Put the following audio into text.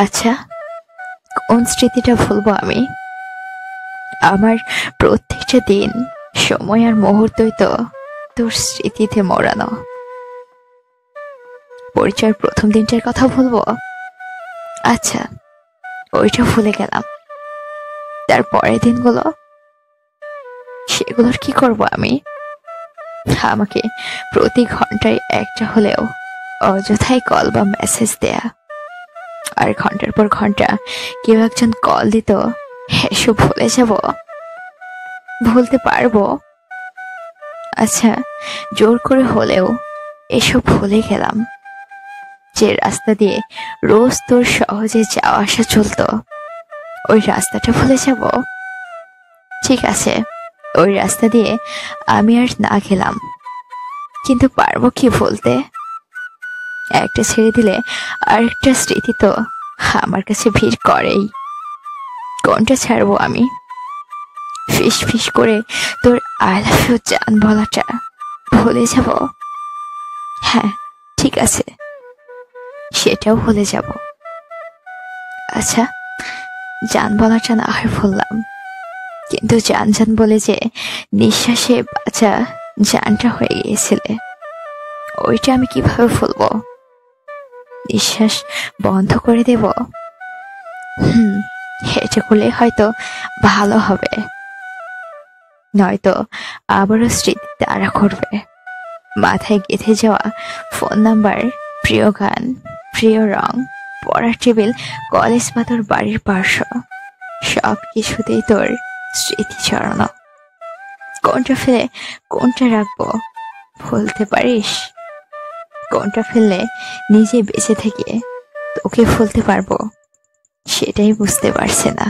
আচ্ছা, কোন স্মৃতিটা ভুলবো আমি? আমার প্রত্যেকটা দিন, সময় আর মুহূর্তই তো তোর স্মৃতিতে মোড়ানো। পরিচয়ের প্রথম দিনটার কথা ভুলবো? আচ্ছা, ওইটা ভুলে গেলাম। তার পরের দিনগুলো, সেগুলোর কি করব আমি? আমাকে প্রতি ঘন্টায় একটা হলেও অযথাই কল বা মেসেজ দেয়া, আর ঘন্টার পর ঘন্টা কেউ একজন কল দিত, এসব ভুলে যাব? ভুলতে পারবো? আচ্ছা, জোর করে হলেও এসব ভুলে গেলাম। যে রাস্তা দিয়ে রোজ তোর সহজে যাওয়া আসা চলতো, ওই রাস্তাটা ভুলে যাব? ঠিক আছে, ওই রাস্তা দিয়ে আমি আর না গেলাম, কিন্তু পারবো কি ভুলতে? একটা ছেড়ে দিলে আরেকটা স্মৃতি তো আমার কাছে ভিড় করেই। কোনটা ছাড়বো আমি? ফিস ফিস করে তোর আই লাভ ইউ জান বলাটা ভুলে যাব? হ্যাঁ, ঠিক আছে, সেটাও ভুলে যাব। আচ্ছা, জান বলাটা না হয় ভুললাম, কিন্তু জান জান বলে যে নিঃশ্বাসে বাঁচা জানটা হয়ে গিয়েছিলে, ওইটা আমি কিভাবে ভুলবো? নিঃশ্বাস বন্ধ করে দেব? হুম, এটা করলে হয়তো ভালো হবে, নয়তো আবারও স্মৃতি তাড়া করবে। মাথায় গেঁথে যাওয়া ফোন নাম্বার, প্রিয় গান, প্রিয় রং, পড়ার টেবিল, কলেজ বা তোর বাড়ির পার্শ্ব, সব কিছুতেই তোর স্মৃতি ছড়ানো। কোনটা ফেলে কোনটা রাখবো বলতে পারিস? কোনটা ফেললে নিজে বেঁচে থেকে তোকে ভুলতে পারবো, সেটাই বুঝতে পারছে না।